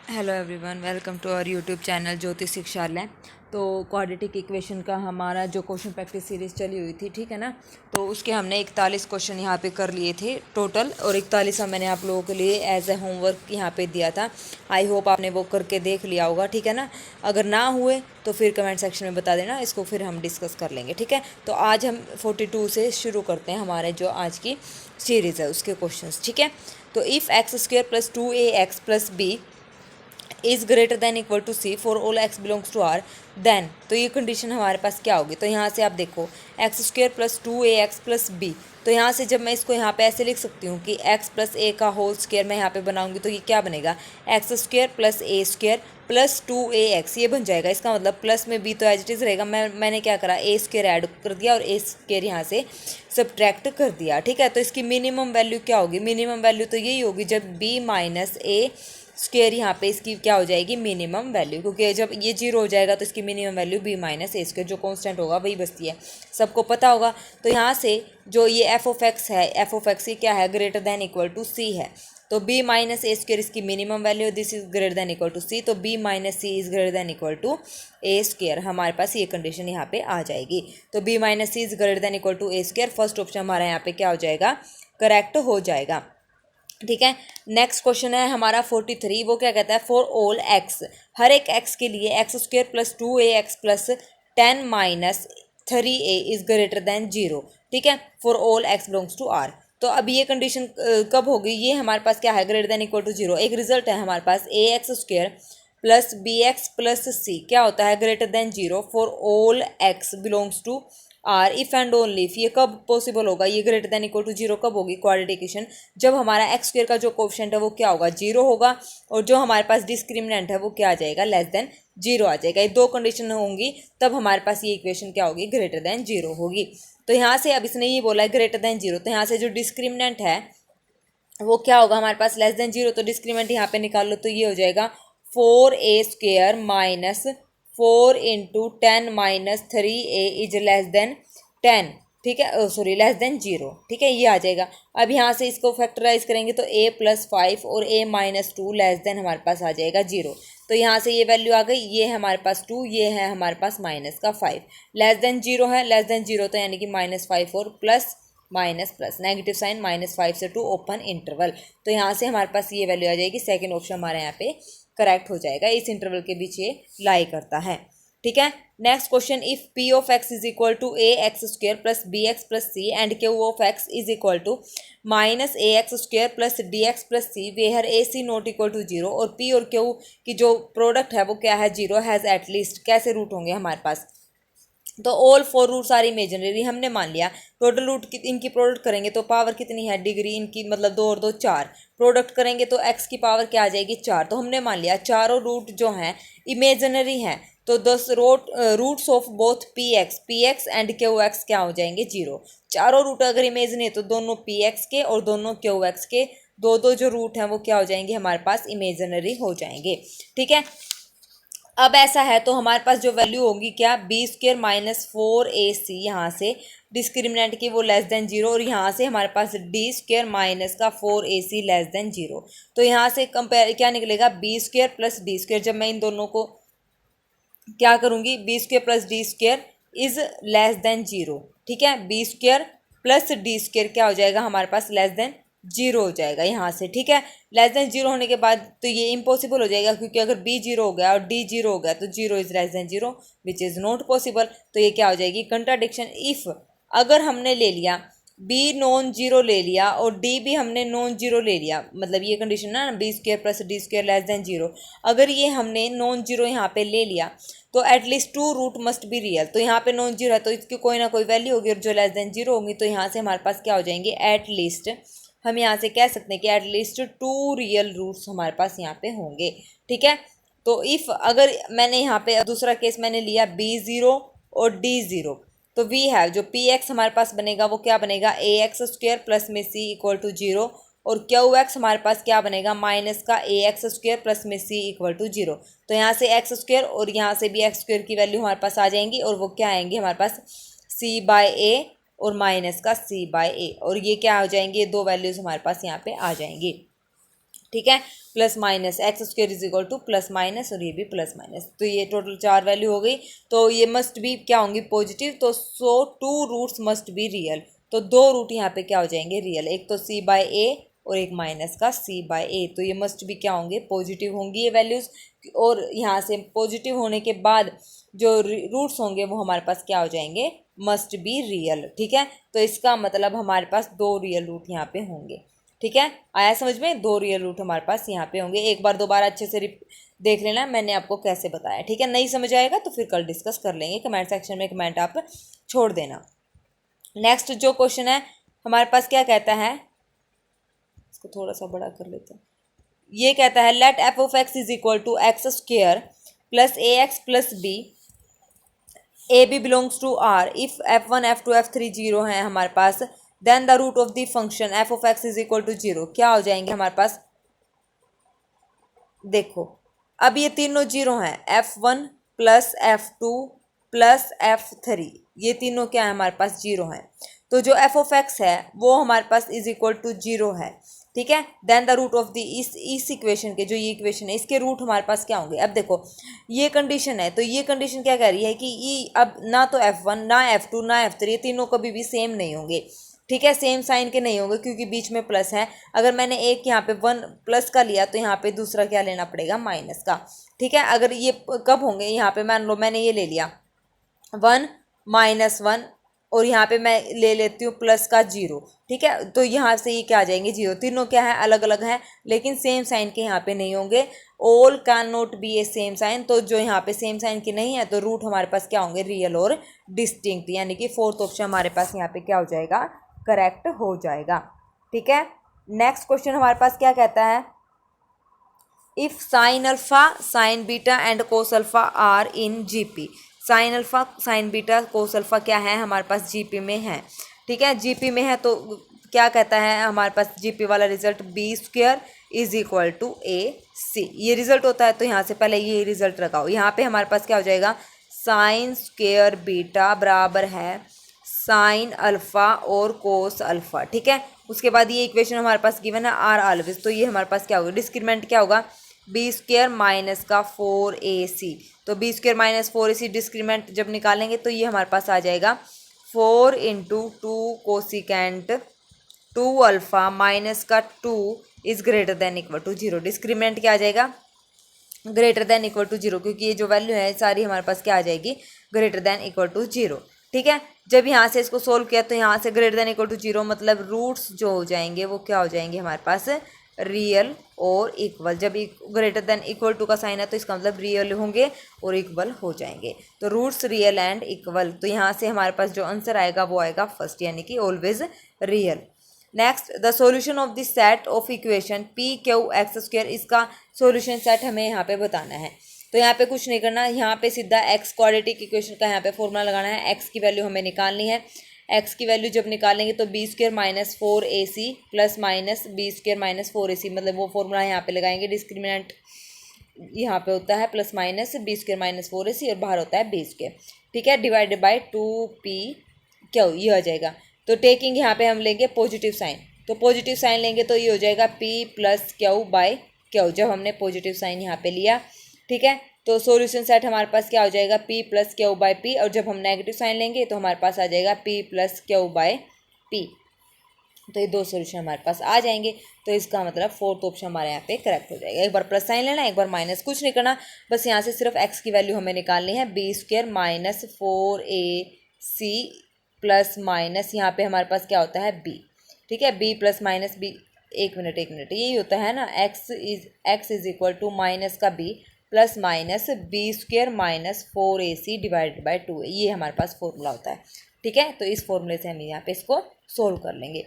Hello everyone, welcome to our YouTube channel Jyoti Shikshalaya. तो quadratic equation का हमारा जो क्वेश्चन प्रैक्टिस सीरीज़ चली हुई थी, ठीक है ना। तो उसके हमने 41 क्वेश्चन यहाँ पे कर लिए थे टोटल, और 41 मैंने आप लोगों के लिए एज ए होमवर्क यहाँ पे दिया था। आई होप आपने वो करके देख लिया होगा, ठीक है ना। अगर ना हुए तो फिर कमेंट सेक्शन में बता देना, इसको फिर हम डिस्कस कर लेंगे, ठीक है। तो आज हम 42 से शुरू करते हैं हमारे जो आज की सीरीज़ है उसके क्वेश्चन, ठीक है। तो if x square plus 2ax plus b is greater than equal to c for all x belongs to R, then तो ये कंडीशन हमारे पास क्या होगी। तो यहाँ से आप देखो x square plus 2ax plus b, तो यहाँ से जब मैं इसको यहाँ पे ऐसे लिख सकती हूँ कि x प्लस ए का होल स्क्वेयर मैं यहाँ पे बनाऊंगी, तो ये क्या बनेगा, एक्स स्क्वेयर प्लस ए स्क्वेयर प्लस 2ax, ये बन जाएगा। इसका मतलब प्लस में b तो एज इट इज़ रहेगा, मैंने क्या करा, ए स्क्वेयर ऐड कर दिया और ए स्क्वेयर यहाँ से सब्ट्रैक्ट कर दिया, ठीक है। तो इसकी मिनिमम वैल्यू क्या होगी, मिनिमम वैल्यू तो यही होगी जब b माइनस ए स्क्वेयर यहाँ पे इसकी क्या हो जाएगी, मिनिमम वैल्यू, क्योंकि जब ये जीरो हो जाएगा तो इसकी minimum value b minus A square जो कांस्टेंट होगा वही बचती है, सबको पता होगा। तो यहाँ से जो ये एफ ऑफ एक्स है, एफ ऑफ एक्स ये क्या है, greater than equal to C है। तो b माइनस ए स्क्वेयर इसकी minimum value, this is greater than equal to C, तो b minus C is greater than equal to A square, हमारे पास ये कंडीशन यहाँ पे आ जाएगी। तो b minus C is greater than equal to A square, first option हमारा यहाँ पे क्या हो जाएगा, करेक्ट हो जाएगा, ठीक है। नेक्स्ट क्वेश्चन है हमारा 43, वो क्या कहता है, फॉर ऑल एक्स, हर एक एक्स के लिए x square plus 2ax plus 10 minus 3a is greater than 0, ठीक है, for all x belongs to R. तो अब ये कंडीशन कब होगी, ये हमारे पास क्या है, ग्रेटर देन इक्वल टू 0। एक रिजल्ट है हमारे पास ax square plus bx plus c क्या होता है, greater than 0 for all x belongs to R, if and only if. ये कब पॉसिबल होगा, ये ग्रेटर देन इक्वल टू 0 कब होगी, क्वाड्रेटिक इक्वेशन, जब हमारा एक्स स्क्वेयर का जो कोफिशिएंट है वो क्या होगा, 0 होगा, और जो हमारे पास डिस्क्रिमिनेंट है वो क्या आ जाएगा, लेस देन 0 आ जाएगा। ये दो कंडीशन होंगी तब हमारे पास ये इक्वेशन क्या होगी, ग्रेटर देन 0 होगी। तो यहाँ से अब इसने ये बोला है ग्रेटर देन 0, तो यहाँ से जो डिस्क्रिमिनेंट है वो क्या होगा हमारे पास, लेस देन 0, तो डिस्क्रिमिनेंट यहाँ पे निकाल लो, तो ये हो जाएगा 4a square minus 4 into 10 minus 3a is less then 10, ठीक है, सॉरी लेस देन 0, ठीक है, ये आ जाएगा। अब यहाँ से इसको फैक्टराइज करेंगे तो a प्लस 5 और a माइनस 2 लेस देन हमारे पास आ जाएगा 0। तो यहाँ से ये वैल्यू आ गई, ये है हमारे पास 2, ये है हमारे पास माइनस का 5, लेस देन 0 है, लेस देन 0 तो यानी कि माइनस 5 और plus minus plus, negative sign -5 से 2 ओपन इंटरवल। तो यहाँ से हमारे पास ये वैल्यू आ जाएगी, सेकंड ऑप्शन हमारे यहाँ पे करेक्ट हो जाएगा, इस इंटरवल के बीच ये लाई करता है, ठीक है। Next question, if p of x is equal to a x square plus b x plus c and q of x is equal to minus a x square plus d x plus c where a c not equal to 0, और p और q की जो product है वो क्या है, 0 has at least, कैसे root होंगे हमारे पास, तो ऑल 4 रूट्स आर इमेजिनरी हमने मान लिया। टोटल रूट इनकी प्रोडक्ट करेंगे तो पावर कितनी है, डिग्री इनकी, मतलब 2 और 2 4, प्रोडक्ट करेंगे तो x की पावर क्या आ जाएगी, 4। तो हमने मान लिया चारों रूट जो हैं इमेजिनरी हैं, तो 10 roots of both p x and q x क्या हो जाएंगे, 0। चारों रूट अगर इमेजिनरी है तो दोनों पी एक्स के और दोनों क्यू एक्स के दो दो जो रूट हैं वो क्या हो जाएंगे, हमारे पास इमेजिनरी हो जाएंगे, ठीक है। अब ऐसा है तो हमारे पास जो वैल्यू होगी क्या, बी स्क्वेयर माइनस 4ac, यहाँ से डिस्क्रिमिनेंट की वो लेस देन 0, और यहाँ से हमारे पास डी स्क्वेयर माइनस का 4ac लेस देन 0। तो यहाँ से कंपेयर क्या निकलेगा, b square plus d square, जब मैं इन दोनों को क्या करूँगी, b square plus d square is less than 0, ठीक है, b square plus d square क्या हो जाएगा हमारे पास, लेस देन 0 हो जाएगा यहाँ से, ठीक है। लेस देन 0 होने के बाद तो ये इम्पॉसिबल हो जाएगा, क्योंकि अगर b 0 हो गया और d 0 हो गया तो 0 is less than 0 which is not possible. तो ये क्या हो जाएगी, कंट्राडिक्शन। इफ़ अगर हमने ले लिया b नॉन जीरो ले लिया और d भी हमने नॉन जीरो ले लिया, मतलब ये कंडीशन ना, b square plus d square less than 0, अगर ये हमने नॉन जीरो यहाँ पे ले लिया तो at least 2 root must be real. तो यहाँ पे नॉन जीरो है तो इसकी कोई ना कोई वैल्यू होगी, और जो लेस देन 0 होगी तो यहाँ से हमारे पास क्या हो जाएंगे, एटलीस्ट हम यहाँ से कह सकते हैं कि एटलीस्ट 2 रियल रूट्स हमारे पास यहाँ पे होंगे, ठीक है। तो इफ़ अगर मैंने यहाँ पे दूसरा केस मैंने लिया b0 और d0, तो वी हैव जो पी एक्स हमारे पास बनेगा वो क्या बनेगा, ए एक्स स्क्वेयर प्लस में सी इक्वल टू 0, और क्यू एक्स हमारे पास क्या बनेगा, माइनस का ए एक्स स्क्वेयर प्लस में सी इक्वल टू 0। तो यहाँ से एक्स स्क्वेयर और यहाँ से भी एक्स स्क्वेयर की वैल्यू हमारे पास आ जाएंगी, और वो क्या आएंगी हमारे पास, सी बाय ए और माइनस का सी बाय ए, और ये क्या हो जाएंगे, दो वैल्यूज़ हमारे पास यहाँ पे आ जाएंगी। ठीक है, plus minus x square is equal two plus minus, और ये भी प्लस माइनस, तो ये टोटल 4 वैल्यू हो गई। तो ये मस्ट बी क्या होंगी, पॉजिटिव, तो सो 2 रूट्स मस्ट बी रियल, तो 2 रूट यहाँ पे क्या हो जाएंगे, रियल, एक तो सी बाय ए और एक माइनस का सी बाय ए, तो ये मस्ट भी क्या होंगे, पॉजिटिव होंगी ये वैल्यूज़। और यहाँ से पॉजिटिव होने के बाद जो रूट्स होंगे वो हमारे पास क्या हो जाएंगे, मस्ट बी रियल। ठीक है, तो इसका मतलब हमारे पास 2 रियल रूट यहाँ पे होंगे। ठीक है, आया समझ में, 2 रियल रूट हमारे पास यहाँ पे होंगे। एक बार दोबारा अच्छे से देख लेना मैंने आपको कैसे बताया। ठीक है, नहीं समझ आएगा तो फिर कल डिस्कस कर लेंगे, कमेंट सेक्शन में कमेंट आप छोड़ देना। नेक्स्ट जो क्वेश्चन है हमारे पास क्या कहता है, इसको थोड़ा सा बड़ा कर लेते हैं। ये कहता है let F of X is equal to X square plus A X plus B, A B belongs to R, if F1 F2 F3 zero है हमारे पास, then the root of the function F of X is equal to zero. क्या हो जाएंगे हमारे पास, देखो अब ये तीनों जीरो हैं, F1 plus F2 plus F3, ये तीनों क्या है हमारे पास, जीरो हैं। तो जो एफ ऑफ एक्स है वो हमारे पास इज इक्वल टू जीरो है। ठीक है, then the root of the इस इक्वेशन के, जो ये इक्वेशन है इसके रूट हमारे पास क्या होंगे। अब देखो ये कंडीशन है, तो ये कंडीशन क्या कह रही है कि ये अब ना तो F1 ना F2 ना F3, ये तीनों कभी भी सेम नहीं होंगे। ठीक है, सेम साइन के नहीं होंगे क्योंकि बीच में प्लस है। अगर मैंने एक यहाँ पे 1 प्लस का लिया तो यहाँ पे दूसरा क्या लेना पड़ेगा, माइनस का। ठीक है, अगर ये कब होंगे, यहाँ पे मान लो मैंने ये ले लिया 1 -1 और यहाँ पे मैं ले लेती हूँ प्लस का 0। ठीक है, तो यहाँ से ये क्या आ जाएंगे, 0। तीनों क्या है, अलग अलग है लेकिन सेम साइन के यहाँ पे नहीं होंगे। All can not be a same sign, तो जो यहाँ पे सेम साइन की नहीं है तो रूट हमारे पास क्या होंगे, रियल और डिस्टिंक्ट, यानी कि फोर्थ ऑप्शन हमारे पास यहाँ पे क्या हो जाएगा, करेक्ट हो जाएगा। ठीक है, नेक्स्ट क्वेश्चन हमारे पास क्या कहता है, if sine alpha sine beta and cos alpha are in GP, sine alpha sine beta cos alpha क्या है हमारे पास, जीपी में है। ठीक है, जीपी में है तो क्या कहता है हमारे पास, जीपी वाला result B square is equal to A C, ये रिजल्ट होता है। तो यहाँ से पहले ये रिजल्ट लगाओ, यहाँ पे हमारे पास क्या हो जाएगा, साइन स्क्वायर बीटा बराबर है साइन अल्फा और कोस अल्फा। ठीक है, उसके बाद ये इक्वेशन हमारे पास गिवन है आर ऑलवेज, तो ये हमारे पास क्या होगा, डिस्क्रिमिनेंट क्या होगा, बी स्क्वायर माइनस का 4ac, तो b square minus 4ac discriminant जब निकालेंगे तो ये हमारे पास आ जाएगा 4 इंटू 2 कोसिकेंट 2 अल्फा माइनस का 2 is greater than equal to 0। Discriminant क्या आ जाएगा, ग्रेटर देन इक्वल टू 0, क्योंकि ये जो वैल्यू है सारी हमारे पास क्या आ जाएगी, ग्रेटर देन इक्वल टू 0। ठीक है, जब यहाँ से इसको सोल्व किया तो यहाँ से ग्रेटर देन इक्वल टू 0 मतलब रूट्स जो हो जाएंगे वो क्या हो जाएंगे हमारे पास, रियल और इक्वल। जब ग्रेटर देन इक्वल टू का साइन है तो इसका मतलब रियल होंगे और इक्वल हो जाएंगे, तो रूट्स रियल एंड इक्वल। तो यहाँ से हमारे पास जो आंसर आएगा वो आएगा फर्स्ट, यानी कि always real. Next, the solution of the set of equation P Q x square, इसका सॉल्यूशन सेट हमें यहाँ पे बताना है। तो यहाँ पे कुछ नहीं करना, यहाँ पे सीधा एक्स क्वाड्रेटिक इक्वेशन का यहाँ पे फॉर्मूला लगाना है। एक्स की वैल्यू हमें निकालनी है, एक्स की वैल्यू जब निकालेंगे तो b square minus 4ac plus minus b square minus 4ac, मतलब वो फॉर्मूला यहाँ पे लगाएंगे। डिस्क्रिमिनेंट यहाँ पे होता है plus minus b square minus 4ac और बाहर होता है बी स्क्वायर। ठीक है, डिवाइडेड बाई 2p क्यू, ये हो जाएगा। तो टेकिंग यहाँ पे हम लेंगे पॉजिटिव साइन, तो पॉजिटिव साइन लेंगे तो ये हो जाएगा p plus Q by Q, जब हमने पॉजिटिव साइन यहाँ पे लिया। ठीक है, तो सॉल्यूशन सेट हमारे पास क्या हो जाएगा, p plus Q by P, और जब हम नेगेटिव साइन लेंगे तो हमारे पास आ जाएगा p plus Q by P. तो ये 2 सॉल्यूशन हमारे पास आ जाएंगे, तो इसका मतलब फोर्थ ऑप्शन हमारे यहाँ पे करेक्ट हो जाएगा। एक बार प्लस साइन लेना, एक बार माइनस, कुछ नहीं करना, बस यहाँ से सिर्फ x की वैल्यू हमें निकालनी है, b square minus 4ac plus minus यहाँ पे हमारे पास क्या होता है b। ठीक है, b प्लस माइनस b, एक मिनट यही होता है ना, x is equal to minus का b plus minus b square minus 4ac divided by 2, ये हमारे पास फॉर्मूला होता है। ठीक है, तो इस फॉर्मूले से हम यहाँ पे इसको सोल्व कर लेंगे।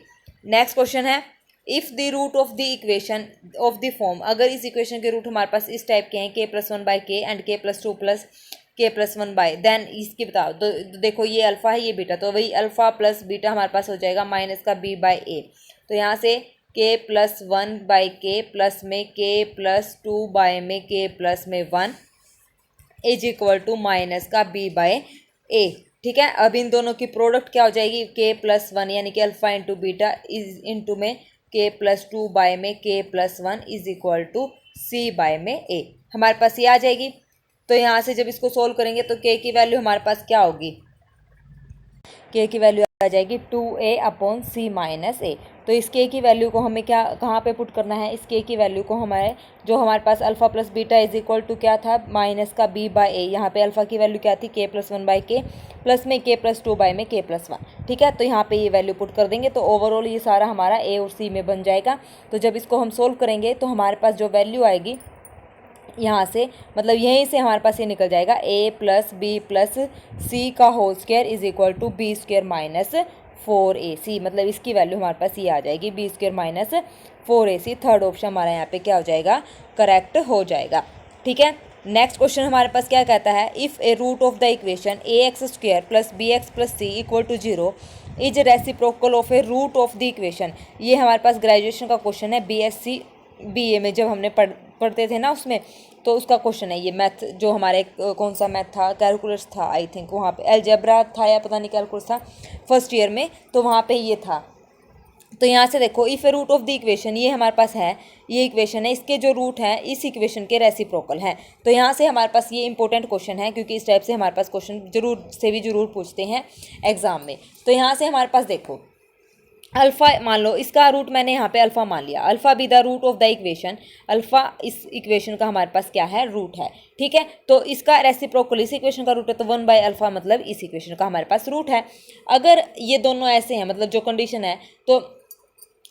नेक्स्ट क्वेश्चन है, if the root of the equation of the form, अगर इस इक्वेशन के रूट हमारे पास इस टाइप के हैं k plus 1 by k and k plus 2 plus k plus 1 by, then इसकी बताओ। तो देखो ये अल्फ़ा है ये बीटा, तो वही अल्फ़ा प्लस बीटा हमारे पास हो जाएगा माइनस का b बाई ए। तो यहाँ से k प्लस 1 बाई के प्लस में k प्लस 2 बाई में k प्लस में 1 इज इक्वल टू माइनस का b बाई ए। ठीक है, अब इन दोनों की प्रोडक्ट क्या हो जाएगी, k प्लस 1 यानी कि alpha into beta is into में k+2 बाय में k+1 is equal to c by में a, हमारे पास ये आ जाएगी। तो यहाँ से जब इसको सोल्व करेंगे तो k की वैल्यू हमारे पास क्या होगी, k की वैल्यू आ जाएगी 2a upon c minus a। तो इस k की वैल्यू को हमें क्या कहाँ पे पुट करना है, इस k की वैल्यू को हमारे जो हमारे पास alpha plus beta is equal to क्या था, माइनस का b बाय a। यहाँ पे अल्फा की वैल्यू क्या थी, k+1 बाय k, प्लस में k+2 बाय में k+1। ठीक है, तो यहाँ पे ये वैल्यू पुट कर देंगे तो ओवरऑल ये सारा हमारा a और c में बन जाएगा। तो जब इसको हम सोल्व करेंगे तो हमारे पास जो वैल्यू आएगी यहाँ से, मतलब यहीं से हमारे पास ये निकल जाएगा a plus b plus c का whole square is equal to b square minus 4ac। मतलब इसकी वैल्यू हमारे पास ये आ जाएगी b square minus 4ac। Third option हमारा यहाँ पे क्या हो जाएगा, करेक्ट हो जाएगा। ठीक है, नेक्स्ट क्वेश्चन हमारे पास क्या कहता है, if a root of the equation ax square plus b x plus c equal to 0 is reciprocal of a root of the equation. ये हमारे पास ग्रेजुएशन का क्वेश्चन है, BSc BA में जब हमने पढ़ते थे ना उसमें, तो उसका क्वेश्चन है ये। मैथ जो हमारे कौन सा मैथ था, कैलकुलस था आई थिंक, वहाँ पे अलजेब्रा था या पता नहीं कैलकुलस था फर्स्ट ईयर में, तो वहाँ पे ये था। तो यहाँ से देखो, if a root of the equation, ये हमारे पास है, ये इक्वेशन है, इसके जो रूट हैं इस इक्वेशन के रेसिप्रोकल हैं। तो यहाँ से हमारे पास ये इंपॉर्टेंट क्वेश्चन है, क्योंकि इस टाइप से हमारे पास क्वेश्चन जरूर पूछते हैं एग्जाम में। तो यहाँ से हमारे पास देखो, अल्फ़ा मान लो, इसका रूट मैंने यहाँ पे अल्फ़ा मान लिया, alpha be the root of the equation, alpha इस इक्वेशन का हमारे पास क्या है, रूट है। ठीक है, तो इसका रेसिप्रोकल इस इक्वेशन का रूट है, तो 1/अल्फ़ा मतलब इस इक्वेशन का हमारे पास रूट है। अगर ये दोनों ऐसे हैं, मतलब जो कंडीशन है, तो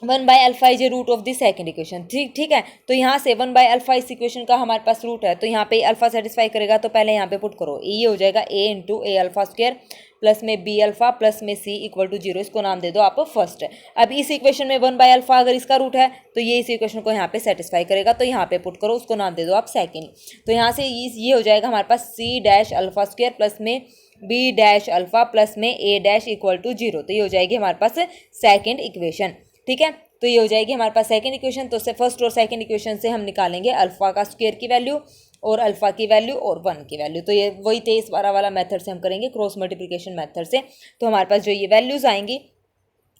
1/अल्फ़ा is a root of the second equation. ठीक है, तो यहाँ से 1/अल्फ़ा इस इक्वेशन का हमारे पास रूट है, तो यहाँ पे अल्फ़ा सेटिस्फाई करेगा, तो पहले यहाँ पे पुट करो, ये हो जाएगा a into A alpha square plus में b अल्फ़ा प्लस में c इक्वल टू 0। इसको नाम दे दो आप फर्स्ट। अब इस इक्वेशन में 1/अल्फ़ा अगर इसका रूट है तो ये इस इक्वेशन को यहाँ पे सेटिस्फाई करेगा, तो यहाँ पे पुट करो, उसको नाम दे दो आप सेकेंड। तो यहाँ से ये हो जाएगा हमारे पास c dash alpha square plus में b डैश अल्फ़ा प्लस में a डैश इक्वल टू 0। तो ये हो जाएगी हमारे पास सेकेंड इक्वेशन। ठीक है, तो ये हो जाएगी हमारे पास सेकंड इक्वेशन। तो फर्स्ट और सेकंड इक्वेशन से हम निकालेंगे अल्फ़ा का स्क्वायर की वैल्यू और अल्फ़ा की वैल्यू और 1 की वैल्यू। तो ये वही 23/12 वाला मेथड से हम करेंगे, क्रॉस मल्टीप्लिकेशन मेथड से। तो हमारे पास जो ये वैल्यूज़ आएंगी,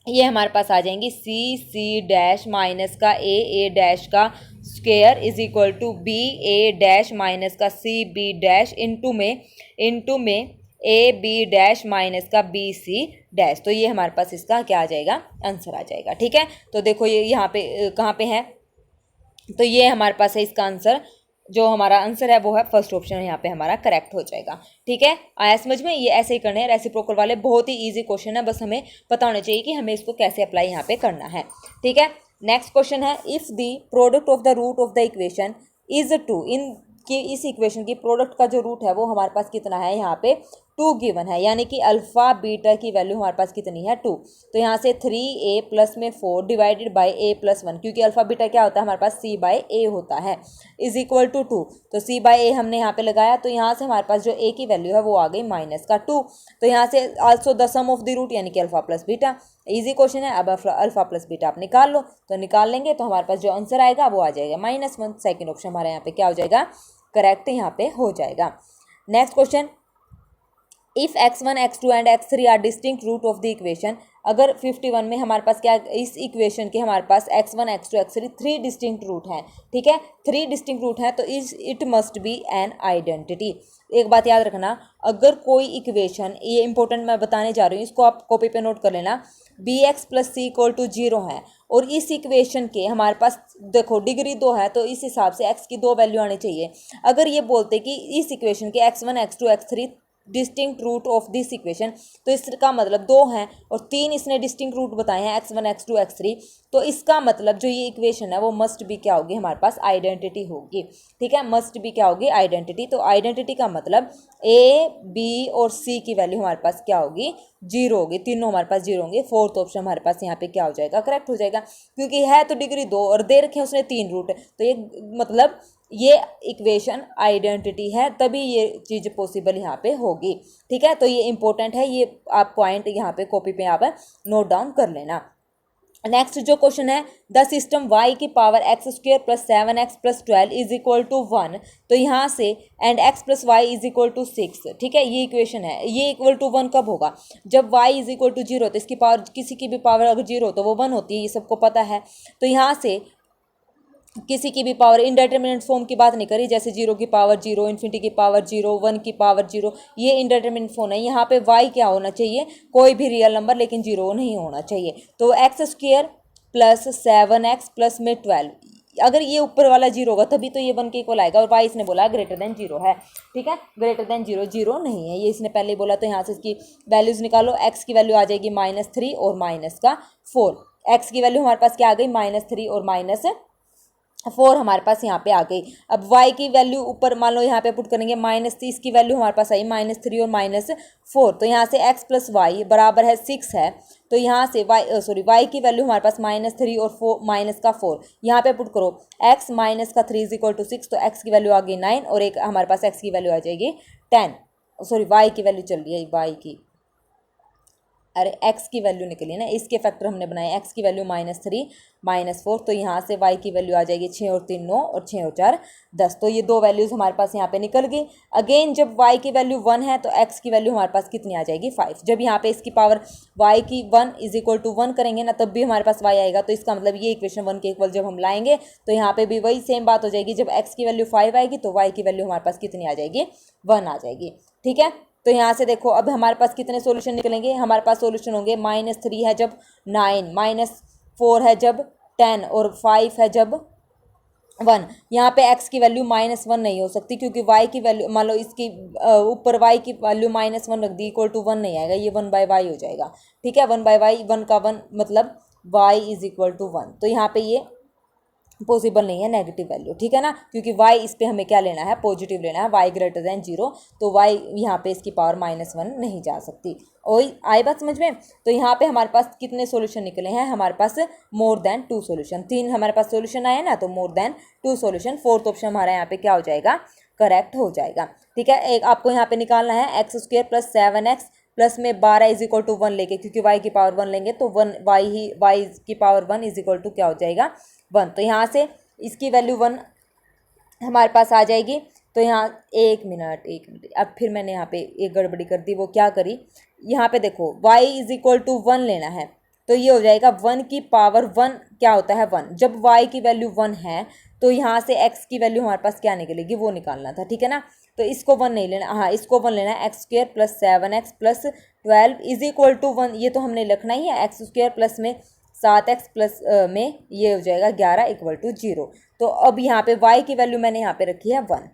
ये हमारे पास आ जाएंगी c डैश माइनस का a डैश का square is equal to b a dash minus का c b डैश इंटू में a b डैश माइनस का b c डैश। तो ये हमारे पास इसका क्या आ जाएगा, आंसर आ जाएगा। ठीक है, तो देखो ये यहाँ पे कहाँ पे है, तो ये हमारे पास है इसका आंसर, जो हमारा आंसर है वो है फर्स्ट ऑप्शन, यहाँ पे हमारा करेक्ट हो जाएगा। ठीक है, आया समझ में, ये ऐसे ही करने हैं रेसिप्रोकल वाले, बहुत ही इजी क्वेश्चन है, बस हमें पता होना चाहिए कि हमें इसको कैसे अप्लाई यहाँ पे करना है। ठीक है, नेक्स्ट क्वेश्चन है, if the product of the root of the equation is 2, कि इस इक्वेशन की प्रोडक्ट का जो रूट है वो हमारे पास कितना है, यहाँ पे 2 गिवन है, यानी कि अल्फ़ा बीटा की वैल्यू हमारे पास कितनी है, 2। तो यहाँ से 3a प्लस में 4 डिवाइडेड बाई a प्लस 1, क्योंकि अल्फ़ा बीटा क्या होता है हमारे पास c बाई a होता है, इज इक्वल टू 2। तो c बाई a हमने यहाँ पे लगाया, तो यहाँ से हमारे पास जो a की वैल्यू है वो आ गई माइनस का 2। तो यहाँ से also the sum of the root, यानी कि alpha plus beta, easy question है। अब अल्फ़ा प्लस बीटा आप निकाल लो, तो निकाल लेंगे तो हमारे पास जो आंसर आएगा वो आ जाएगा -1। सेकेंड ऑप्शन हमारे यहाँ पे क्या हो जाएगा, करेक्ट यहाँ पे हो जाएगा। Next question, if x1 x2 and x3 are distinct root of the equation, अगर 51 में हमारे पास क्या, इस इक्वेशन के हमारे पास x1 x2 x3 3 distinct root हैं। ठीक है, 3 डिस्टिंक्ट रूट हैं, तो it must be an identity. एक बात याद रखना, अगर कोई इक्वेशन, ये इंपॉर्टेंट मैं बताने जा रही हूँ, इसको आप कॉपी पे नोट कर लेना, bx plus c equal to 0 है, और इस इक्वेशन के हमारे पास देखो डिग्री 2 है, तो इस हिसाब से x की 2 वैल्यू आनी चाहिए। अगर ये बोलते कि इस इक्वेशन के x1 x2 x3 distinct root of this equation, तो इसका मतलब 2 हैं और 3 इसने डिस्टिंक्ट रूट बताए हैं x1 x2 x3, तो इसका मतलब जो ये इक्वेशन है वो मस्ट भी क्या होगी, हमारे पास आइडेंटिटी होगी। ठीक है, मस्ट भी क्या होगी, आइडेंटिटी। तो आइडेंटिटी का मतलब a b और c की वैल्यू हमारे पास क्या होगी, 0 होगी, तीनों हमारे पास 0 होंगे। फोर्थ ऑप्शन हमारे पास यहाँ पे क्या हो जाएगा, करेक्ट हो जाएगा, क्योंकि है तो डिग्री 2 और दे रखे हैं उसने 3 रूट, तो ये मतलब ये इक्वेशन आइडेंटिटी है, तभी ये चीज़ पॉसिबल यहाँ पे होगी। ठीक है, तो ये इंपॉर्टेंट है, ये आप पॉइंट यहाँ पे कॉपी पे आप नोट डाउन कर लेना। नेक्स्ट जो क्वेश्चन है, द सिस्टम y की power x square plus 7x plus 12 is equal to 1, तो यहाँ से and x plus y is equal to 6, ठीक है, ये इक्वेशन है। ये इक्वल टू 1 कब होगा, जब y इज इक्वल टू 0, तो इसकी पावर, किसी की भी पावर अगर 0 हो तो वो 1 होती है, ये सबको पता है। तो यहाँ से किसी की भी पावर, इनडिटरमिनेट फॉर्म की बात नहीं करी, जैसे 0 की पावर 0, इन्फिनिटी की पावर 0, 1 की पावर 0, ये इनडिटरमिनेट फॉर्म है। यहाँ पे y क्या होना चाहिए, कोई भी रियल नंबर, लेकिन 0 नहीं होना चाहिए। तो x square plus 7x plus में 12, अगर ये ऊपर वाला 0 होगा तभी तो ये 1 के इक्वल आएगा, और y इसने बोला ग्रेटर देन 0 है, ठीक है, ग्रेटर देन 0, 0 नहीं है, ये इसने पहले ही बोला। तो यहाँ से इसकी वैल्यूज़ निकालो, x की वैल्यू आ जाएगी -3 और -4, x की वैल्यू हमारे पास क्या आ गई, -3 और -4 हमारे पास यहाँ पे आ गई। अब y की वैल्यू ऊपर मान लो यहाँ पे पुट करेंगे, -30 की वैल्यू हमारे पास आई -3 और -4, तो यहाँ से x प्लस वाई बराबर है 6 है। तो यहाँ से y की वैल्यू हमारे पास -3 और -4, यहाँ पे पुट करो, x -3 इज इक्वल टू 6, तो x की वैल्यू आ गई 9 और एक हमारे पास x की वैल्यू आ जाएगी 10, y की वैल्यू चल रही है, y की, अरे x की वैल्यू निकली ना, इसके फैक्टर हमने बनाए, x की वैल्यू -3 -4, तो यहाँ से y की वैल्यू आ जाएगी 6 और 3 9 और 6 और 4 10, तो ये दो वैल्यूज़ हमारे पास यहाँ पे निकल गई। अगेन जब y की वैल्यू 1 है तो x की वैल्यू हमारे पास कितनी आ जाएगी 5, जब यहाँ पे इसकी पावर y की 1 इज इक्वल टू 1 करेंगे ना, तब भी हमारे पास y आएगा, तो इसका मतलब ये इक्वेशन 1 के इक्वल जब हम लाएंगे तो यहाँ पे भी वही सेम बात हो जाएगी, जब x की वैल्यू 5 आएगी तो y की वैल्यू हमारे पास कितनी आ जाएगी 1 आ जाएगी, ठीक है। तो यहाँ से देखो अब हमारे पास कितने सॉल्यूशन निकलेंगे, हमारे पास सॉल्यूशन होंगे -3 है जब 9, -4 है जब 10 और 5 है जब 1। यहाँ पे x की वैल्यू -1 नहीं हो सकती, क्योंकि y की वैल्यू मान लो इसकी ऊपर y की वैल्यू -1 रख दी, इक्वल टू 1 नहीं आएगा, ये 1/y हो जाएगा, ठीक है, 1/y, 1 का 1 मतलब y इज इक्वल टू 1, तो यहाँ पे ये पॉसिबल नहीं है नेगेटिव वैल्यू, ठीक है ना, क्योंकि y इस पे हमें क्या लेना है, पॉजिटिव लेना है, y ग्रेटर देन 0, तो y यहाँ पे इसकी पावर -1 नहीं जा सकती। और आई बात समझ में। तो यहाँ पे हमारे पास कितने सॉल्यूशन निकले हैं, हमारे पास मोर देन 2 सॉल्यूशन, 3 हमारे पास सॉल्यूशन आए ना, तो more than 2 solution, fourth option हमारा यहाँ पे क्या हो जाएगा, करेक्ट हो जाएगा, ठीक है। एक आपको यहाँ पे निकालना है x² प्लस 7x प्लस में 12 इज इक्वल टू 1 लेके, क्योंकि y की पावर 1 लेंगे तो 1 y की पावर 1 इज इक्वल टू क्या हो जाएगा 1, तो यहाँ से इसकी वैल्यू 1 हमारे पास आ जाएगी। तो यहाँ एक मिनट, अब फिर मैंने यहाँ पे एक गड़बड़ी कर दी, वो क्या करी, यहाँ पे देखो y इज इक्वल टू 1 लेना है, तो ये हो जाएगा 1 की पावर 1 क्या होता है 1, जब y की वैल्यू 1 है तो यहाँ से x की वैल्यू हमारे पास क्या निकलेगी वो निकालना था, ठीक है ना। तो इसको 1 नहीं लेना, हाँ इसको 1 लेना है, x² plus 7x plus 12 is equal to 1, ये तो हमने लिखना ही है, x² प्लस में 7x प्लस में ये हो जाएगा 11 इक्वल टू 0। तो अब यहाँ पे y की वैल्यू मैंने यहाँ पे रखी है 1,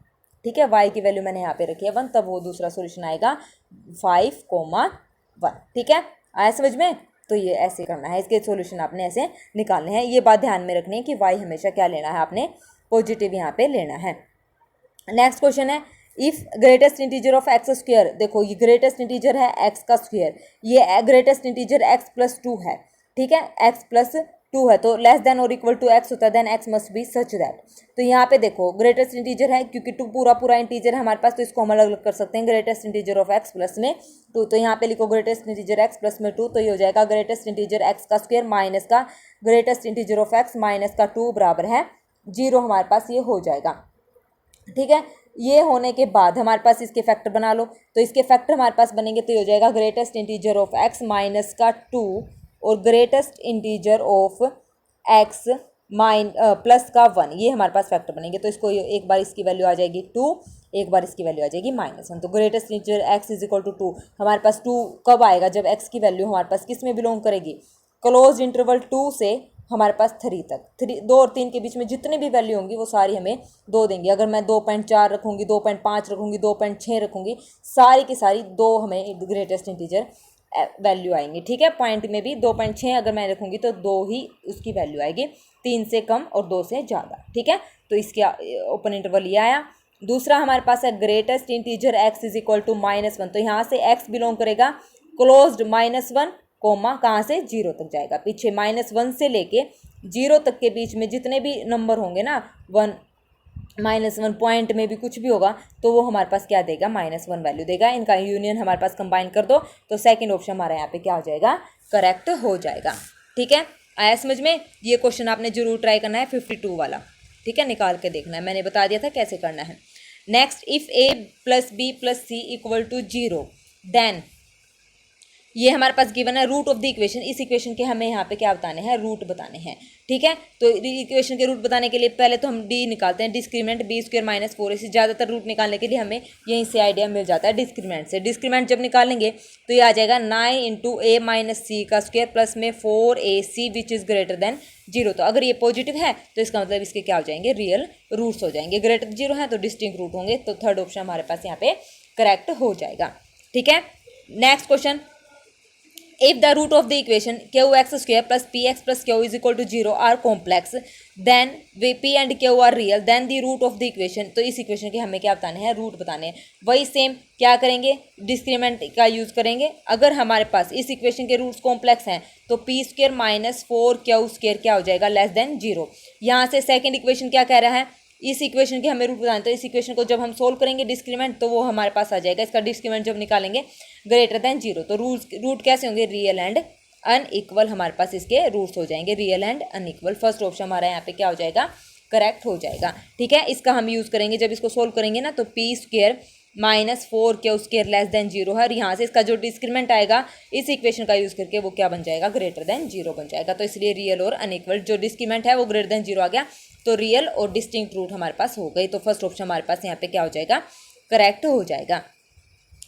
ठीक है, y की वैल्यू मैंने यहाँ पे रखी है 1, तब वो दूसरा सॉल्यूशन आएगा 5,1, ठीक है, आया समझ में। तो ये ऐसे करना है, इसके सॉल्यूशन आपने ऐसे निकालने हैं, ये बात ध्यान में रखनी है कि y हमेशा क्या लेना है, आपने पॉजिटिव यहाँ पे लेना है। नेक्स्ट क्वेश्चन है, if greatest integer of x², देखो ये ग्रेटेस्ट इंटीजर है x का स्क्वायर, ये ग्रेटेस्ट इंटीजर x प्लस 2 है, ठीक है, x प्लस 2 है, तो लेस देन और इक्वल टू x होता है, then x must be such that. तो यहाँ पे देखो ग्रेटेस्ट इंटीजर है, क्योंकि 2 पूरा इंटीजर है हमारे पास, तो इसको हम अलग अलग कर सकते हैं, greatest integer of x plus में 2, तो यहाँ पे लिखो ग्रेटेस्ट इंटीजर x प्लस में 2, तो ये हो जाएगा ग्रेटेस्ट इंटीजर x का स्क्वायर माइनस का greatest integer of x minus का 2 बराबर है 0, हमारे पास ये हो जाएगा, ठीक है। ये होने के बाद हमारे पास इसके फैक्टर बना लो, तो इसके फैक्टर हमारे पास बनेंगे, तो ये हो जाएगा greatest integer of x minus का 2 और greatest integer of x plus का 1, ये हमारे पास फैक्टर बनेंगे। तो इसको एक बार इसकी वैल्यू आ जाएगी 2, एक बार इसकी वैल्यू आ जाएगी -1, तो greatest integer x is equal to 2, हमारे पास 2 कब आएगा, जब x की वैल्यू हमारे पास किस में बिलोंग करेगी, क्लोज इंटरवल 2 से हमारे पास 3 तक, 2 और 3 के बीच में जितनी भी वैल्यू होंगी वो सारी हमें 2 देंगी। अगर मैं 2.4 रखूँगी, 2.5 रखूँगी, 2.6 रखूँगी, सारी की सारी 2 हमें ग्रेटेस्ट इंटीजर वैल्यू आएंगी, ठीक है। पॉइंट में भी 2.6 अगर मैं रखूँगी तो 2 ही उसकी वैल्यू आएगी, 3 से कम और 2 से ज़्यादा, ठीक है। तो इसके ओपन इंटरवल ये आया। दूसरा हमारे पास है greatest integer x is equal to -1, तो यहाँ से x बिलोंग करेगा क्लोज्ड -1 कोमा कहाँ से 0 तक जाएगा, पीछे -1 से लेके 0 तक के बीच में जितने भी नंबर होंगे ना, 1 -1 पॉइंट में भी कुछ भी होगा तो वो हमारे पास क्या देगा, -1 वैल्यू देगा। इनका यूनियन हमारे पास कंबाइन कर दो तो सेकंड ऑप्शन हमारा यहाँ पे क्या हो जाएगा, करेक्ट हो जाएगा, ठीक है। आया समझ में? ये क्वेश्चन आपने जरूर ट्राई करना है 52 वाला, ठीक है, निकाल के देखना है, मैंने बता दिया था कैसे करना है। Next, if a plus b plus c equal to 0 then, ये हमारे पास गिवन है रूट ऑफ द इक्वेशन। इस इक्वेशन के हमें यहाँ पे क्या बताने हैं, रूट बताने हैं, ठीक है। तो इक्वेशन के रूट बताने के लिए पहले तो हम डी निकालते हैं, discriminant B square minus 4ac। ज़्यादातर रूट निकालने के लिए हमें यहीं से आइडिया मिल जाता है डिस्क्रीमेंट से। डिस्क्रीमेंट जब निकालेंगे तो ये आ जाएगा 9 इंटू ए माइनस सी का स्क्वायर प्लस में 4ac which is greater than 0। तो अगर ये पॉजिटिव है तो इसका मतलब इसके क्या हो जाएंगे, रियल रूट्स हो जाएंगे। ग्रेटर 0 है तो डिस्टिंक्ट रूट होंगे। तो थर्ड ऑप्शन हमारे पास यहाँ पे करेक्ट हो जाएगा, ठीक है। Next question, if the root of the equation qx square plus px plus q is equal to 0 are complex, then p and q are real, then the root of the equation। तो इस equation के हमें क्या बताने हैं, root बताने हैं। वही सेम क्या करेंगे, डिस्क्रीमेंट का यूज़ करेंगे। अगर हमारे पास इस इक्वेशन के रूट्स कॉम्प्लेक्स हैं तो P square minus 4q square क्या हो जाएगा, लेस देन 0। यहाँ से सेकेंड इक्वेशन क्या कह रहा है, इस इक्वेशन के हमें रूट बताना है। तो इस इक्वेशन को जब हम सोल्व करेंगे डिस्क्रीमेंट तो वो हमारे पास आ जाएगा, इसका डिस्क्रीमेंट जब निकालेंगे ग्रेटर देन 0। तो रूट कैसे होंगे, रियल एंड अनइक्वल हमारे पास इसके रूट्स हो जाएंगे, real and unequal. First option हमारा यहाँ पे क्या हो जाएगा, करेक्ट हो जाएगा, ठीक है। इसका हम यूज़ करेंगे जब इसको सोल्व करेंगे ना, तो P square minus 4q square less than 0 है, और यहाँ से इसका जो डिस्क्रीमेंट आएगा इस इक्वेशन का यूज़ करके वो क्या बन जाएगा, ग्रेटर देन 0 बन जाएगा। तो इसलिए रियल और अनइक्वल जो डिस्क्रीमेंट है वो ग्रेटर देन 0 आ गया, तो रियल और डिस्टिंक्ट रूट हमारे पास हो गई। तो फर्स्ट ऑप्शन हमारे पास यहाँ पे क्या हो जाएगा, करेक्ट हो जाएगा।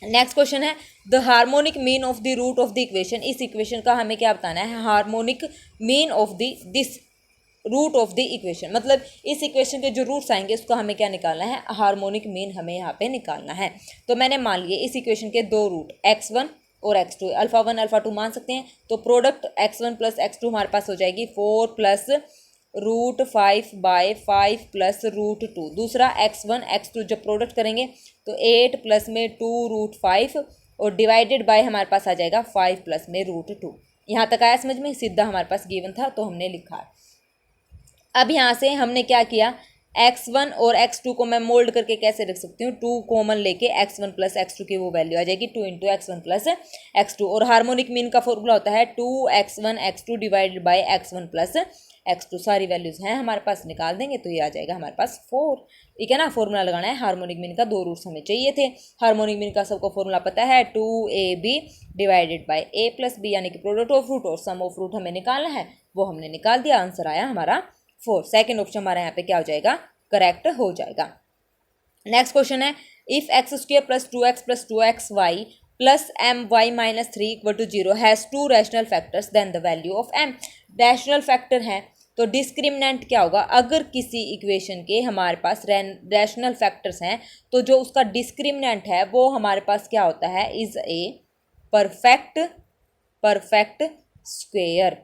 नेक्स्ट क्वेश्चन है, the harmonic mean of the root of the equation. इस इक्वेशन का हमें क्या बताना है, harmonic mean of this root of the equation. मतलब इस इक्वेशन के जो रूट्स आएंगे उसको हमें क्या निकालना है, हार्मोनिक मीन हमें यहाँ पे निकालना है। तो मैंने मान लिए इस इक्वेशन के दो रूट x1 और x2, अल्फा 1 अल्फा 2 मान सकते हैं। तो प्रोडक्ट x1 प्लस x2 हमारे पास हो जाएगी 4 plus root 5 by 5 plus root 2। दूसरा x1 x2 जब प्रोडक्ट करेंगे तो 8 प्लस में 2 रूट 5 और डिवाइडेड बाय हमारे पास आ जाएगा 5 प्लस में रूट 2। यहाँ तक आया समझ में, सीधा हमारे पास गिवन था तो हमने लिखा। अब यहाँ से हमने क्या किया, x1 और x2 को मैं मोल्ड करके कैसे रख सकती हूँ, 2 कॉमन लेके x1 प्लस x2 की वो वैल्यू आ जाएगी 2 इंटू x1 प्लस x2। और हार्मोनिक मीन का फॉर्मूला होता है 2x1 x2 divided by x1 plus x2। सारी वैल्यूज़ हैं हमारे पास, निकाल देंगे तो ये आ जाएगा हमारे पास 4, ठीक है ना। फॉर्मूला लगाना है हार्मोनिक मीन का, दो रूट्स हमें चाहिए थे। हार्मोनिक मीन का सबको फॉर्मूला पता है, 2ab divided by a plus b, यानी कि प्रोडक्ट ऑफ रूट और सम ऑफ रूट हमें निकालना है, वो हमने निकाल दिया। आंसर आया हमारा 4। सेकेंड ऑप्शन हमारा यहाँ पे क्या हो जाएगा, करेक्ट हो जाएगा। नेक्स्ट क्वेश्चन है, if x square plus 2x plus 2xy plus my minus 3 equal to 0 has 2 rational factors then the value of m। Rational factor हैं तो डिस्क्रिमिनेंट क्या होगा, अगर किसी इक्वेशन के हमारे पास रैशनल फैक्टर्स हैं तो जो उसका डिस्क्रिमिनेंट है वो हमारे पास क्या होता है, इज ए परफेक्ट स्क्वेयर।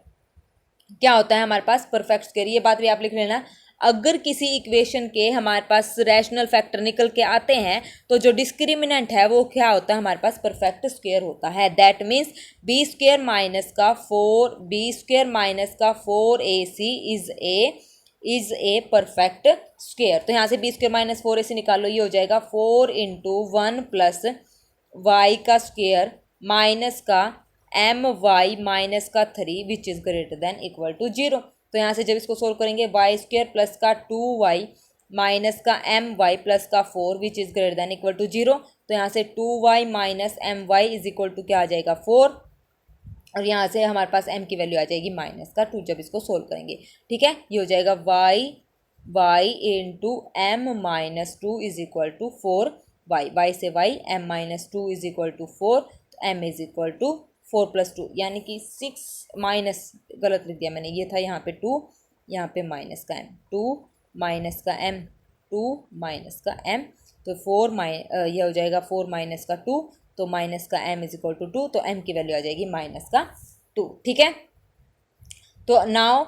क्या होता है हमारे पास, परफेक्ट स्क्वेयर। ये बात भी आप लिख लेना, अगर किसी इक्वेशन के हमारे पास रैशनल फैक्टर निकल के आते हैं तो जो डिस्क्रिमिनेंट है वो क्या होता है हमारे पास, परफेक्ट स्क्वेयर होता है। That means b square minus का 4ac is a perfect square. तो यहाँ से बी स्क्वेयर माइनस 4ac निकालो, ये हो जाएगा 4 इंटू 1 प्लस वाई का स्क्वेयर माइनस का my माइनस का 3 which is greater than equal to 0। तो यहाँ से जब इसको सोल्व करेंगे वाई स्क्वेयर प्लस का 2y माइनस का my प्लस का 4 which is greater than equal to 0। तो यहाँ से 2y minus my is equal to क्या आ जाएगा 4, और यहाँ से हमारे पास m की वैल्यू आ जाएगी माइनस का 2 जब इसको सोल्व करेंगे, ठीक है। ये हो जाएगा y into m minus 2 is equal to 4y से y m minus 2 is equal to 4, तो m is equal to 4 plus 2 यानी कि 6 माइनस, गलत लिख दिया मैंने, ये था यहाँ पे 2, यहाँ पे माइनस का m, 2 माइनस का m, 2 माइनस का m, तो 4 ये हो जाएगा 4 माइनस का 2, तो माइनस का m इज इक्वल टू 2, तो m की वैल्यू आ जाएगी माइनस का 2, ठीक है। तो now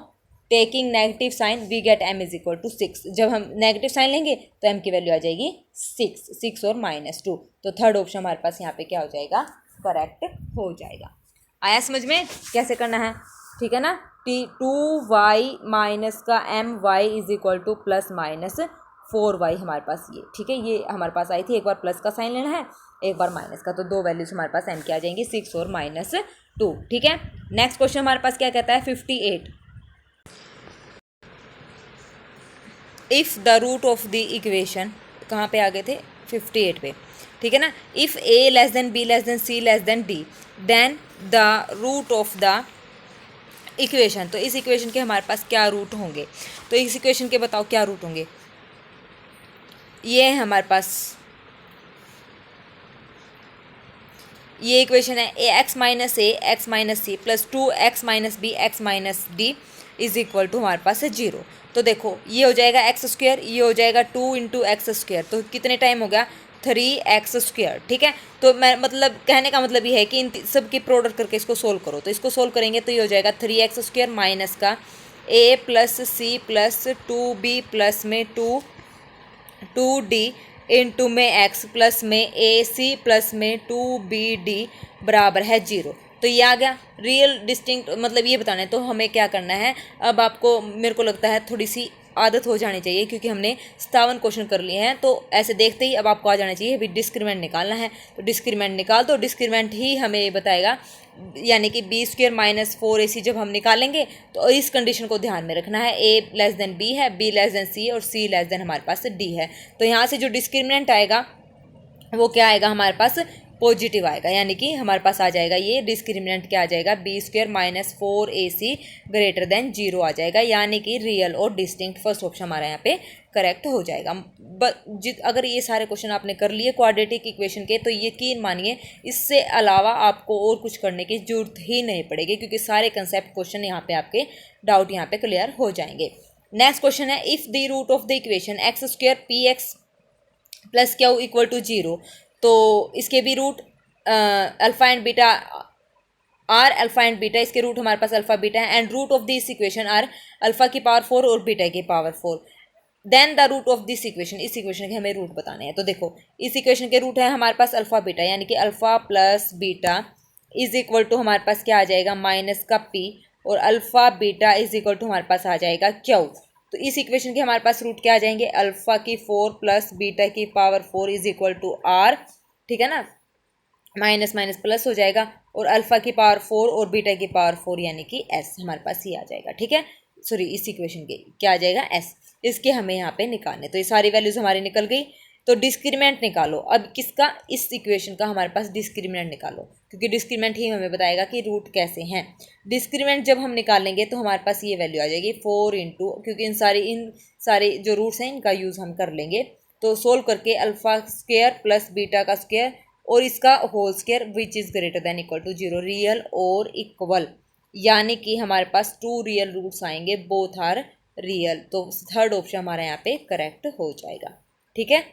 taking negative sign we get m is equal to 6। जब हम नेगेटिव साइन लेंगे तो m की वैल्यू आ जाएगी 6 और माइनस 2। तो थर्ड ऑप्शन हमारे पास यहाँ पे क्या हो जाएगा, करेक्ट हो जाएगा। आया समझ में कैसे करना है, ठीक है ना। 2y माइनस का my is equal two plus minus 4y हमारे पास, ये ठीक है, ये हमारे पास आई थी। एक बार प्लस का साइन लेना है, एक बार माइनस का, तो दो वैल्यूज हमारे पास m की आ जाएंगी 6 और माइनस 2, ठीक है। नेक्स्ट क्वेश्चन हमारे पास क्या कहता है 58। If the root of the equation, कहाँ पे आ गए थे, 58 पे, ठीक है ना। If a less than b less than c less than d, then the root of the equation, तो इस इक्वेशन के हमारे पास क्या रूट होंगे, तो इस इक्वेशन के बताओ क्या रूट होंगे। ये है हमारे पास, ये इक्वेशन है A x minus C plus 2x minus B x minus D is equal to हमारे पास है 0। तो देखो ये हो जाएगा एक्स स्क्वायर, ये हो जाएगा 2 इंटू एक्स स्क्वायर, तो कितने टाइम हो गया, 3x स्क्वायर, ठीक है। तो मैं मतलब कहने का मतलब ये है कि इन सब की प्रोडक्ट करके इसको सोल्व करो, तो इसको सोल्व करेंगे तो ये हो जाएगा 3x स्क्वायर माइनस का a plus c plus 2b plus में 2d इंटू में x प्लस में ए सी प्लस में 2bd बराबर है 0। तो ये आ गया रियल डिस्टिंक्ट, मतलब ये बताना है। तो हमें क्या करना है, अब आपको मेरे को लगता है थोड़ी सी आदत हो जानी चाहिए, क्योंकि हमने 57 क्वेश्चन कर लिए हैं, तो ऐसे देखते ही अब आपको आ जाना चाहिए अभी डिस्क्रिमेंट निकालना है। तो डिस्क्रिमेंट निकाल दो, डिस्क्रिमेंट ही हमें ये बताएगा, यानी कि बी स्क्वायर माइनस 4ac जब हम निकालेंगे तो इस कंडीशन को ध्यान में रखना है, a लेस देन बी है, b लेस देन सी और c लेस देन हमारे पास d है। तो यहाँ से जो डिस्क्रिमिनेंट आएगा वो क्या आएगा, हमारे पास पॉजिटिव आएगा, यानी कि हमारे पास आ जाएगा ये डिस्क्रिमिनेंट क्या आ जाएगा, B square minus 4ac greater than 0 आ जाएगा, यानी कि रियल और डिस्टिंक्ट फर्स्ट ऑप्शन हमारा यहाँ पे करेक्ट हो जाएगा। अगर ये सारे क्वेश्चन आपने कर लिए क्वाड्रेटिक इक्वेशन के, तो यकीन मानिए इससे अलावा आपको और कुछ करने की जरूरत ही नहीं पड़ेगी, क्योंकि सारे कंसेप्ट क्वेश्चन यहाँ पे आपके डाउट यहाँ पे क्लियर हो जाएंगे। नेक्स्ट क्वेश्चन है, if the root of the equation x square p x plus q equal to 0, तो इसके भी root alpha and beta are alpha and beta, इसके रूट हमारे पास अल्फा बीटा है, and root of this equation are alpha की power 4 और beta की power 4, then the root of this equation, इस इक्वेशन के हमें रूट बताने हैं। तो देखो इस इक्वेशन के रूट है हमारे पास अल्फा बीटा, यानी कि alpha plus beta is equal to हमारे पास क्या आ जाएगा, माइनस का पी, और alpha beta is equal to हमारे पास आ जाएगा क्यू। तो इस इक्वेशन के हमारे पास रूट क्या आ जाएंगे, अल्फा की 4 प्लस बीटा की power 4 is equal to r, ठीक है ना, माइनस माइनस प्लस हो जाएगा, और अल्फा की पावर 4 और बीटा की पावर 4 यानी कि एस हमारे पास ये आ जाएगा, ठीक है। सॉरी, इस इक्वेशन के क्या आ जाएगा, एस, इसके हमें यहाँ पे निकालने। तो ये सारी वैल्यूज हमारी निकल गई। तो डिस्क्रिमिनेंट निकालो अब किसका, इस इक्वेशन का हमारे पास डिस्क्रिमिनेंट निकालो, क्योंकि डिस्क्रिमिनेंट ही हमें बताएगा कि रूट कैसे हैं। डिस्क्रिमिनेंट जब हम निकालेंगे तो हमारे पास ये वैल्यू आ जाएगी 4 इंटू, क्योंकि इन सारे जो रूट्स हैं इनका यूज़ हम कर लेंगे। तो सोल्व करके अल्फा स्क्वायर प्लस बीटा का स्क्वायर और इसका whole square which is greater than equal to 0, real और इक्वल, यानी कि हमारे पास 2 रियल रूट्स आएंगे, बोथ आर रियल। तो थर्ड ऑप्शन हमारा यहाँ पे करेक्ट हो जाएगा, ठीक है।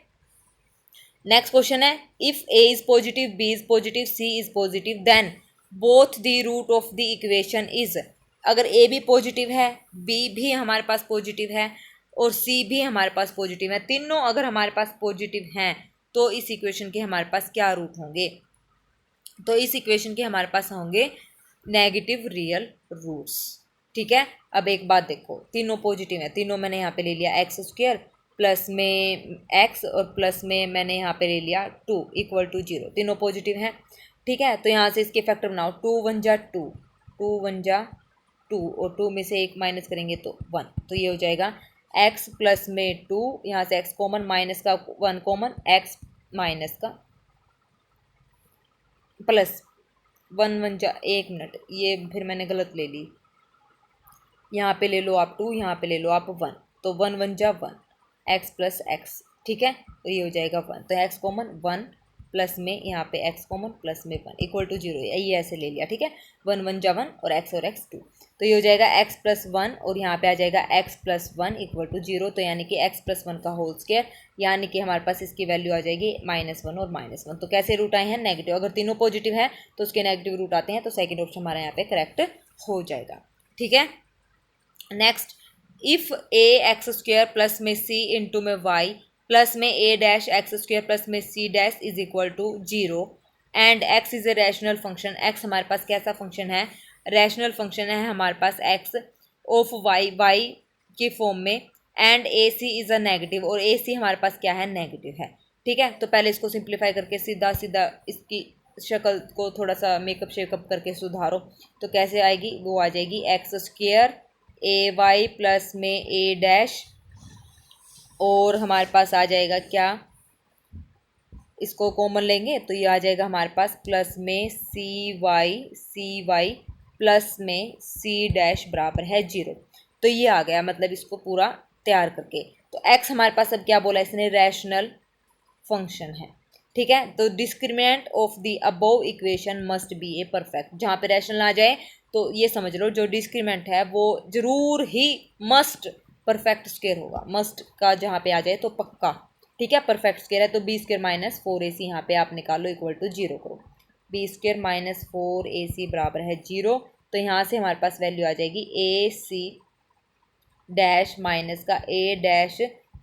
नेक्स्ट क्वेश्चन है, if a is positive, b is positive, c is positive, then both the root of the equation is, अगर a भी पॉजिटिव है, b भी हमारे पास पॉजिटिव है और c भी हमारे पास पॉजिटिव है, तीनों अगर हमारे पास पॉजिटिव हैं, तो इस इक्वेशन के हमारे पास क्या रूट होंगे, तो इस इक्वेशन के हमारे पास होंगे नेगेटिव रियल रूट्स, ठीक है। अब एक बात देखो, तीनों पॉजिटिव हैं, तीनों मैंने यहाँ पे ले लिया एक्स स्क्वायर प्लस में एक्स और प्लस में मैंने यहाँ पे ले लिया 2 इक्वल टू 0, तीनों पॉजिटिव हैं, ठीक है। तो यहाँ से इसके फैक्टर बनाओ, 2 1 जा 2, 2 1 जा 2 और 2 में से एक माइनस करेंगे तो 1, तो ये हो जाएगा x प्लस में 2, यहाँ से x कॉमन, माइनस का 1 कॉमन, x माइनस का प्लस 1 1 जा, एक मिनट, ये फिर मैंने गलत ले ली, यहाँ पे ले लो आप 2, यहाँ पे ले लो आप 1, तो 1 1 जा 1, x प्लस एक्स, ठीक है, तो ये हो जाएगा 1, तो x कॉमन 1 प्लस में यहाँ पे x कॉमन प्लस में 1 इक्वल टू 0, ये ऐसे ले लिया, ठीक है। 1 1 जा 1 और x 2, तो ये हो जाएगा x प्लस 1 और यहाँ पे आ जाएगा x प्लस 1 इक्वल टू 0, तो यानी कि x प्लस 1 का होल स्क्वायर, यानी कि हमारे पास इसकी वैल्यू आ जाएगी -1 और -1। तो कैसे रूट आए हैं, नेगेटिव, अगर तीनों पॉजिटिव है तो उसके नेगेटिव रूट आते हैं, तो सेकेंड ऑप्शन हमारा यहाँ पे करेक्ट हो जाएगा, ठीक है। Next, if a x square plus में सी इंटू में वाई प्लस में a dash x square plus में c dash is equal to 0 and x is a rational function, x हमारे पास कैसा फंक्शन है, रैशनल फंक्शन है हमारे पास एक्स ऑफ वाई, वाई के फॉर्म में, and a c is a negative, और ए सी हमारे पास क्या है, नेगेटिव है, ठीक है। तो पहले इसको सिंप्लीफाई करके सीधा सीधा इसकी शक्ल को थोड़ा सा मेकअप शेकअप करके सुधारो, तो कैसे आएगी, वो आ जाएगी एक्स स्क्वायर ए वाई प्लस में ए डैश और हमारे पास आ जाएगा क्या, इसको कॉमन लेंगे तो ये आ जाएगा हमारे पास प्लस में सी वाई प्लस में सी डैश बराबर है 0। तो ये आ गया, मतलब इसको पूरा तैयार करके। तो एक्स हमारे पास अब क्या बोला इसने, रैशनल फंक्शन है। ठीक है, तो discriminant of the above equation must be a perfect. जहाँ पे रैशनल आ जाए तो ये समझ लो जो डिस्क्रिमिनेंट है वो जरूर ही मस्ट परफेक्ट स्क्वायर होगा। मस्ट का जहाँ पे आ जाए तो पक्का, ठीक है, परफेक्ट स्क्वायर है। तो बी स्क्वायर माइनस 4ac यहाँ पे आप निकालो इक्वल टू 0 करो। बी स्क्वायर माइनस 4ac बराबर है 0। तो यहाँ से हमारे पास वैल्यू आ जाएगी ए सी डैश माइनस का ए डैश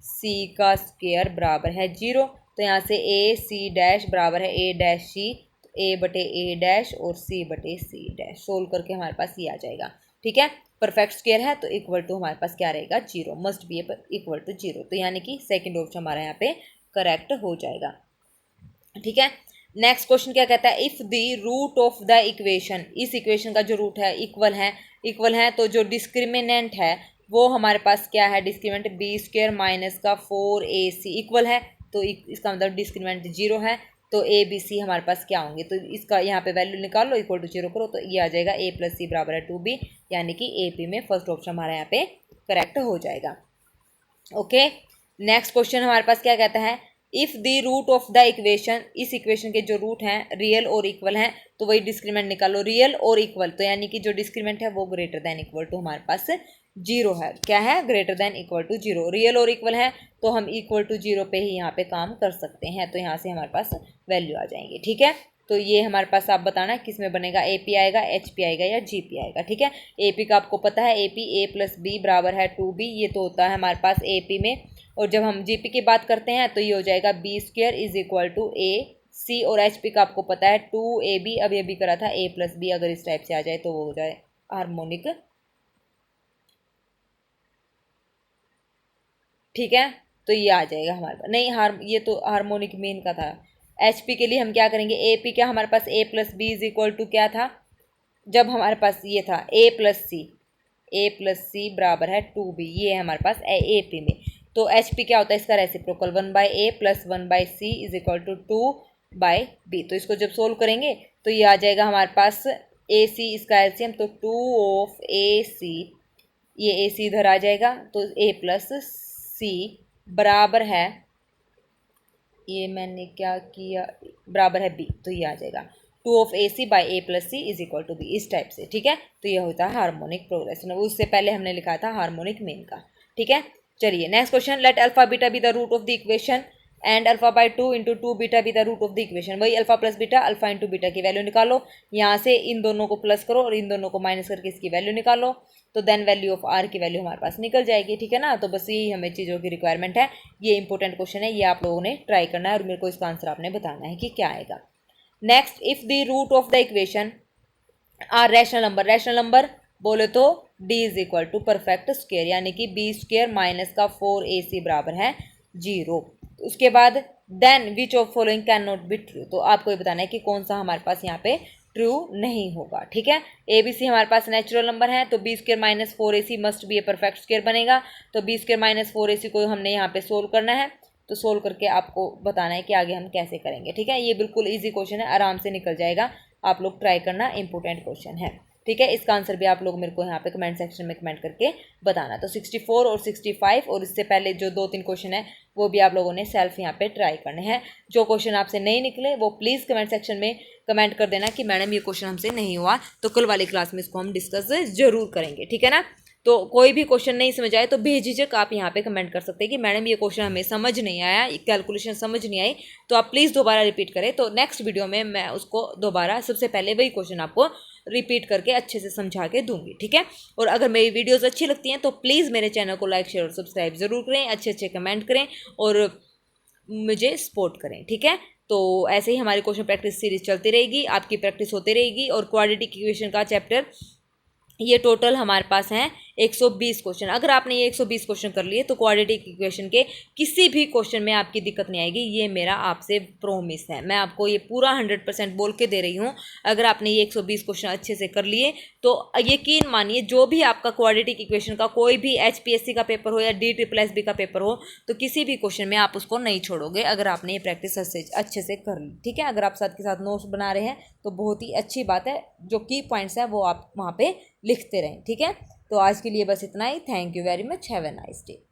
सी का स्क्वायर बराबर है 0। तो यहाँ से ए सी डैश बराबर है ए डैश सी, ए बटे ए डैश और सी बटे सी डैश। सोल्व करके हमारे पास ये आ जाएगा। ठीक है, परफेक्ट स्क्वायर है तो इक्वल टू हमारे पास क्या रहेगा, 0, मस्ट बी इक्वल टू 0। तो यानी कि सेकंड ऑप्शन हमारा यहाँ पे करेक्ट हो जाएगा। ठीक है, नेक्स्ट क्वेश्चन क्या कहता है, if the root of the equation, इस इक्वेशन का जो रूट है इक्वल है तो जो डिस्क्रिमिनेंट है वो हमारे पास क्या है, डिस्क्रिमिनेंट बी स्क्वायर माइनस का 4ac इक्वल है। तो इसका मतलब डिस्क्रिमिनेंट 0 है। तो ए बी सी हमारे पास क्या होंगे, तो इसका यहाँ पे वैल्यू निकाल लो, इक्वल टू 0 करो तो ये आ जाएगा a प्लस सी बराबर है 2b, यानी कि ए पी में फर्स्ट ऑप्शन हमारा यहाँ पे करेक्ट हो जाएगा। ओके, नेक्स्ट क्वेश्चन हमारे पास क्या कहता है, if the root of the equation, इस इक्वेशन के जो रूट हैं रियल और इक्वल हैं तो वही डिस्क्रिमिनेंट निकालो, रियल और इक्वल। तो यानी कि जो डिस्क्रिमिनेंट है वो ग्रेटर देन इक्वल टू हमारे पास 0 है। क्या है, greater than equal to 0। Real और इक्वल है तो हम इक्वल टू 0 पे ही यहाँ पे काम कर सकते हैं। तो यहाँ से हमारे पास वैल्यू आ जाएंगे। ठीक है, तो ये हमारे पास आप बताना किस में बनेगा, ए पी आएगा, एच पी आएगा या जी पी आएगा। ठीक है, ए पी का आपको पता है, a p a plus b बराबर है 2b, ये तो होता है हमारे पास ए पी में। और जब हम जी पी की बात करते हैं तो ये हो जाएगा B square is equal to A C, और एच पी का आपको पता है 2ab, अब ये भी करा था ए प्लस बी, अगर इस टाइप से आ जाए तो वो हो जाए हार्मोनिक। ठीक है, तो ये आ जाएगा हमारे पास, नहीं ये तो हार्मोनिक मीन का था। एच पी के लिए हम क्या करेंगे, ए पी क्या हमारे पास A plus B is equal to क्या था, जब हमारे पास ये था ए प्लस सी बराबर है 2b, ये है हमारे पास ए पी में। तो एच पी क्या होता है, इसका reciprocal 1/a plus 1/c is equal to 2/b। तो इसको जब सोल्व करेंगे तो ये आ जाएगा हमारे पास ए सी, इसका एलसीएम, तो 2 ऑफ ए सी, ये ए सी इधर आ जाएगा तो ए प्लस सी बराबर है, ये मैंने क्या किया, बराबर है बी, तो ये आ जाएगा 2 of a c by a plus c is equal to b, इस टाइप से। ठीक है, तो ये होता है हार्मोनिक प्रोग्रेशन। उससे पहले हमने लिखा था हार्मोनिक मीन का। ठीक है, चलिए next question, let alpha beta be the root of the equation and alpha by 2 into 2 beta be the root of the equation. वही alpha plus beta, alpha into beta की वैल्यू निकालो, यहाँ से इन दोनों को प्लस करो और इन दोनों को माइनस करके इसकी वैल्यू निकालो, तो देन वैल्यू ऑफ आर की वैल्यू हमारे पास निकल जाएगी। ठीक है ना, तो बस यही हमें चीज़ों की रिक्वायरमेंट है। ये इंपॉर्टेंट क्वेश्चन है, ये आप लोगों ने ट्राई करना है और मेरे को इसका आंसर आपने बताना है कि क्या आएगा। Next, if the root of the equation are rational number बोले तो d is equal to perfect square, यानी कि बी स्क्वायर माइनस का 4ac बराबर है 0। उसके बाद then which of following can not be true, तो आपको ये बताना है कि कौन सा हमारे पास यहाँ पे ट्रू नहीं होगा। ठीक है, ए बी सी हमारे पास नेचुरल नंबर है तो b square minus 4ac must be a perfect square बनेगा। तो बी स्क्वायर माइनस 4ac को हमने यहाँ पे सोल्व करना है, तो सोल्व करके आपको बताना है कि आगे हम कैसे करेंगे। ठीक है, ये बिल्कुल ईजी क्वेश्चन है, आराम से निकल जाएगा, आप लोग ट्राई करना, इंपॉर्टेंट क्वेश्चन है। ठीक है, इसका आंसर भी आप लोग मेरे को यहाँ पे कमेंट सेक्शन में कमेंट करके बताना। तो 64 और 65 और इससे पहले जो 2-3 क्वेश्चन है वो भी आप लोगों ने सेल्फ यहाँ पे ट्राई करने हैं। जो क्वेश्चन आपसे नहीं निकले वो प्लीज़ कमेंट सेक्शन में कमेंट कर देना कि मैडम ये क्वेश्चन हमसे नहीं हुआ, तो कल वाली क्लास में इसको हम डिस्कस जरूर करेंगे। ठीक है ना, तो कोई भी क्वेश्चन नहीं समझ आए तो बेझिझक आप यहाँ पे कमेंट कर सकते हैं कि मैडम ये क्वेश्चन हमें समझ नहीं आया, कैलकुलेशन समझ नहीं आई, तो आप प्लीज़ दोबारा रिपीट करें। तो नेक्स्ट वीडियो में मैं उसको दोबारा सबसे पहले वही क्वेश्चन आपको रिपीट करके अच्छे से समझा के दूंगी। ठीक है, और अगर मेरी वीडियोस अच्छी लगती हैं तो प्लीज़ मेरे चैनल को लाइक शेयर और सब्सक्राइब ज़रूर करें, अच्छे अच्छे कमेंट करें और मुझे सपोर्ट करें। ठीक है, तो ऐसे ही हमारी क्वेश्चन प्रैक्टिस सीरीज चलती रहेगी, आपकी प्रैक्टिस होती रहेगी। और क्वाड्रेटिक इक्वेशन का चैप्टर ये टोटल हमारे पास हैं 120 क्वेश्चन। अगर आपने ये 120 क्वेश्चन कर लिए तो क्वाड्रेटिक इक्वेशन के किसी भी क्वेश्चन में आपकी दिक्कत नहीं आएगी, ये मेरा आपसे प्रोमिस है। मैं आपको ये पूरा 100% बोल के दे रही हूँ। अगर आपने ये 120 क्वेश्चन अच्छे से कर लिए तो यकीन मानिए जो भी आपका क्वाड्रेटिक इक्वेशन का कोई भी HPSC का पेपर हो या DSSB का पेपर हो, तो किसी भी क्वेश्चन में आप उसको नहीं छोड़ोगे अगर आपने ये प्रैक्टिस अच्छे से कर ली। ठीक है, अगर आप साथ के साथ नोट्स बना रहे हैं तो बहुत ही अच्छी बात है, जो की पॉइंट्स है वो आप वहाँ पे लिखते रहें। ठीक है, तो आज के लिए बस इतना ही। Thank you very much, have a nice day.